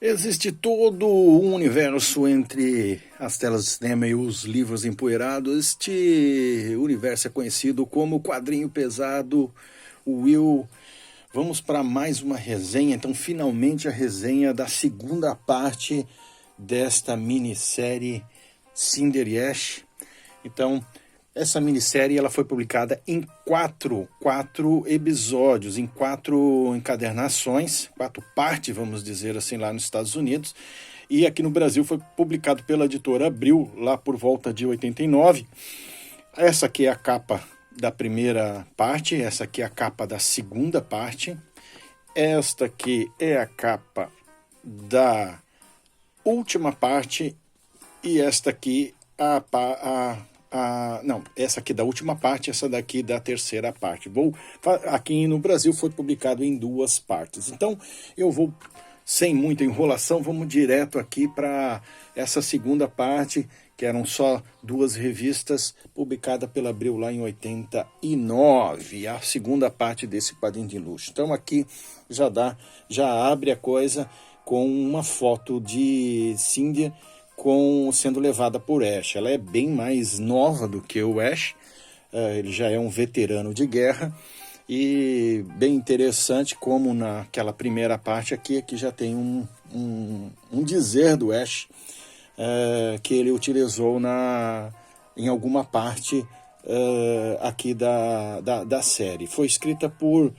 Existe todo um universo entre as telas de cinema e os livros empoeirados. Este universo é conhecido como quadrinho pesado. Will, vamos para mais uma resenha. Então, finalmente a resenha da segunda parte desta minissérie Cinder e Ash. Então, essa minissérie ela foi publicada em quatro episódios, em 4 encadernações, 4 partes, vamos dizer assim, lá nos Estados Unidos. E aqui no Brasil foi publicado pela editora Abril, lá por volta de 89. Essa aqui é a capa da primeira parte, essa aqui é a capa da segunda parte. Esta aqui é a capa da última parte e esta aqui essa aqui da última parte, essa daqui da terceira parte. Aqui no Brasil foi publicado em 2 partes. Então, eu vou, sem muita enrolação, vamos direto aqui para essa segunda parte, que eram só 2 revistas, publicada pela Abril lá em 89, a segunda parte desse quadrinho de luxo. Então, aqui já abre a coisa com uma foto de Cinder sendo levada por Ash. Ela é bem mais nova do que o Ash, ele já é um veterano de guerra, e bem interessante como naquela primeira parte aqui já tem um dizer do Ash que ele utilizou em alguma parte aqui da série. Foi escrita por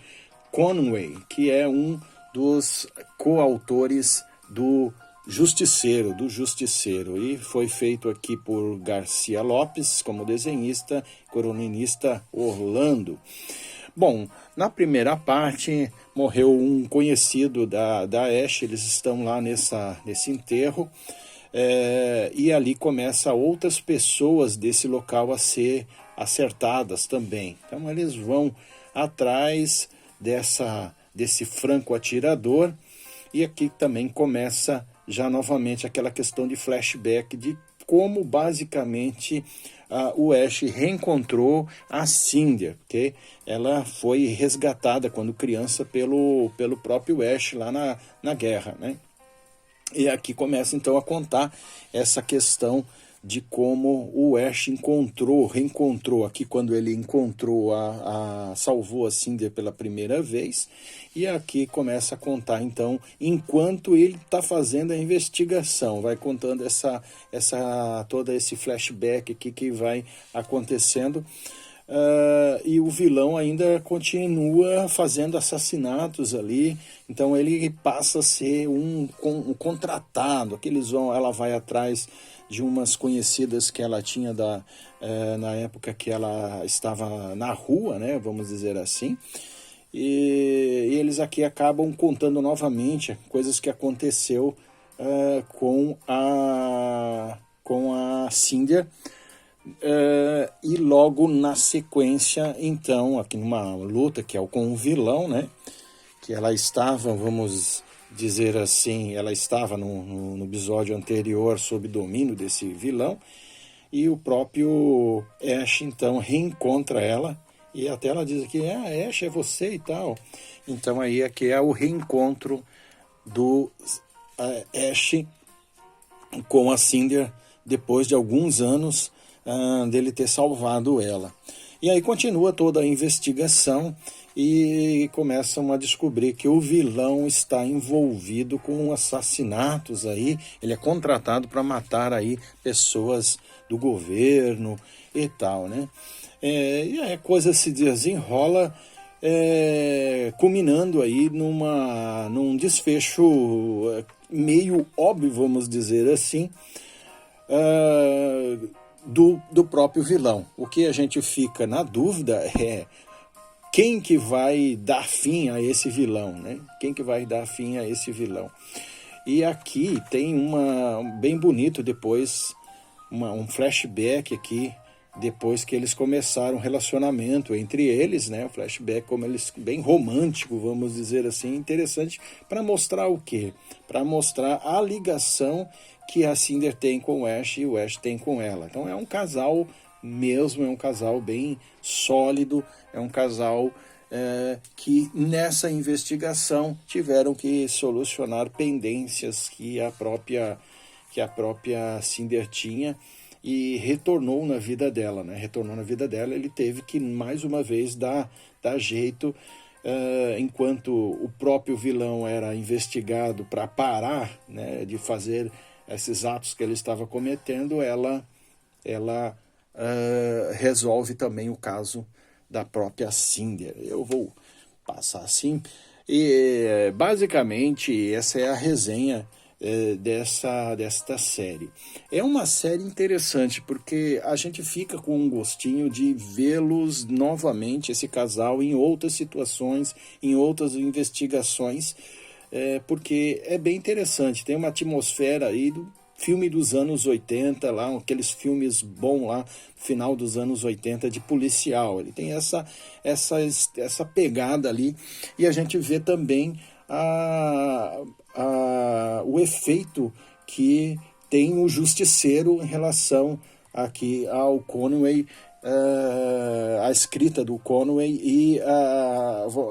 Conway, que é um dos coautores do Justiceiro, e foi feito aqui por Garcia Lopes como desenhista, coroninista Orlando. Bom, na primeira parte morreu um conhecido da Ash, eles estão lá nesse enterro, e ali começa outras pessoas desse local a ser acertadas também. Então eles vão atrás desse franco atirador, e aqui também começa já novamente aquela questão de flashback de como basicamente o Ash reencontrou a Cinder, porque ela foi resgatada quando criança pelo próprio Ash lá na guerra, né? E aqui começa então a contar essa questão de como o Ash reencontrou aqui quando ele salvou a Cinder pela primeira vez, e aqui começa a contar então enquanto ele está fazendo a investigação, vai contando todo esse flashback aqui que vai acontecendo. E o vilão ainda continua fazendo assassinatos ali, então ele passa a ser um contratado, ela vai atrás de umas conhecidas que ela tinha na época que ela estava na rua, né, vamos dizer assim, e eles aqui acabam contando novamente coisas que aconteceu com a Cinder. E logo na sequência, então, aqui numa luta que é com o vilão, né? Que ela estava, vamos dizer assim, ela estava no episódio anterior sob domínio desse vilão, e o próprio Ash então reencontra ela, e até ela diz que Ash, é você e tal. Então aí aqui é o reencontro do Ash com a Cinder depois de alguns anos dele ter salvado ela. E aí continua toda a investigação e começam a descobrir que o vilão está envolvido com assassinatos aí, ele é contratado para matar aí pessoas do governo e tal, né? E a coisa se desenrola, culminando aí num desfecho meio óbvio, vamos dizer assim, do próprio vilão. O que a gente fica na dúvida é quem que vai dar fim a esse vilão, né? Quem que vai dar fim a esse vilão? E aqui tem bem bonito depois, um flashback aqui, depois que eles começaram um relacionamento entre eles, né? Um flashback bem romântico, vamos dizer assim, interessante, para mostrar o quê? Para mostrar a ligação que a Cinder tem com o Ash e o Ash tem com ela. Então é um casal mesmo, é um casal bem sólido, é um casal que nessa investigação tiveram que solucionar pendências que a própria Cinder tinha, e retornou na vida dela, né? Retornou na vida dela, ele teve que, mais uma vez, dar jeito, enquanto o próprio vilão era investigado para parar, né, de fazer esses atos que ele estava cometendo, ela resolve também o caso da própria Cinder. Eu vou passar assim. E, basicamente, essa é a resenha desta série. É uma série interessante porque a gente fica com um gostinho de vê-los novamente, esse casal, em outras situações, em outras investigações, porque é bem interessante, tem uma atmosfera aí do filme dos anos 80, lá, aqueles filmes bons lá, final dos anos 80, de policial. Ele tem essa pegada ali, e a gente vê também o efeito que tem o Justiceiro em relação aqui ao Conway, a escrita do Conway e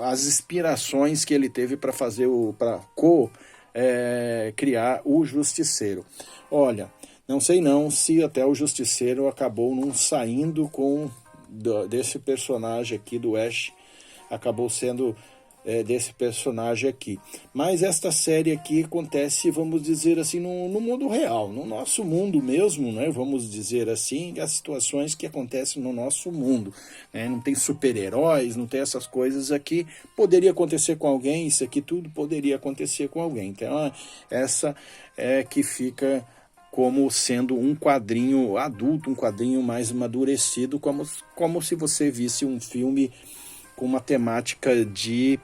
as inspirações que ele teve para fazer para criar o Justiceiro. Olha, não sei não se até o Justiceiro acabou não saindo desse personagem aqui do Ash, acabou sendo desse personagem aqui. Mas esta série aqui acontece, vamos dizer assim, no mundo real, no nosso mundo mesmo, né? Vamos dizer assim, as situações que acontecem no nosso mundo, né? Não tem super-heróis, não tem essas coisas aqui. Poderia acontecer com alguém, isso aqui tudo poderia acontecer com alguém. Então, essa é que fica como sendo um quadrinho adulto, um quadrinho mais amadurecido, como se você visse um filme com uma temática de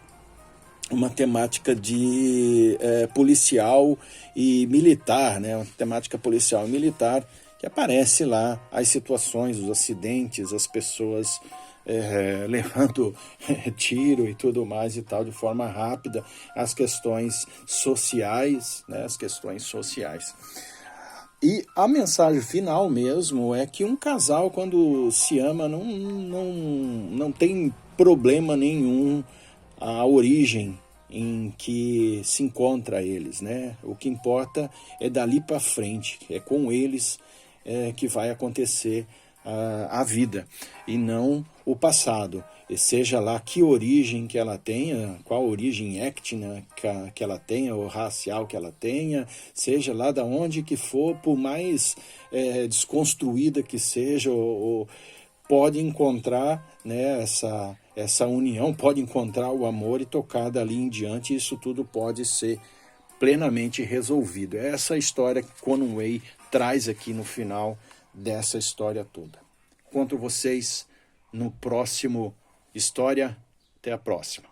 policial e militar, né? Uma temática policial e militar, que aparece lá as situações, os acidentes, as pessoas levando tiro e tudo mais e tal, de forma rápida, as questões sociais, né? As questões sociais. E a mensagem final mesmo é que um casal, quando se ama, não tem problema nenhum a origem em que se encontra eles, né? O que importa é dali para frente, é com eles que vai acontecer a vida, e não o passado. E seja lá que origem que ela tenha, qual origem étnica que ela tenha, ou racial que ela tenha, seja lá de onde que for, por mais desconstruída que seja, ou pode encontrar, né, essa união, pode encontrar o amor e tocar dali em diante, isso tudo pode ser plenamente resolvido. É essa história que Conway traz aqui no final dessa história toda. Encontro vocês no próximo História. Até a próxima.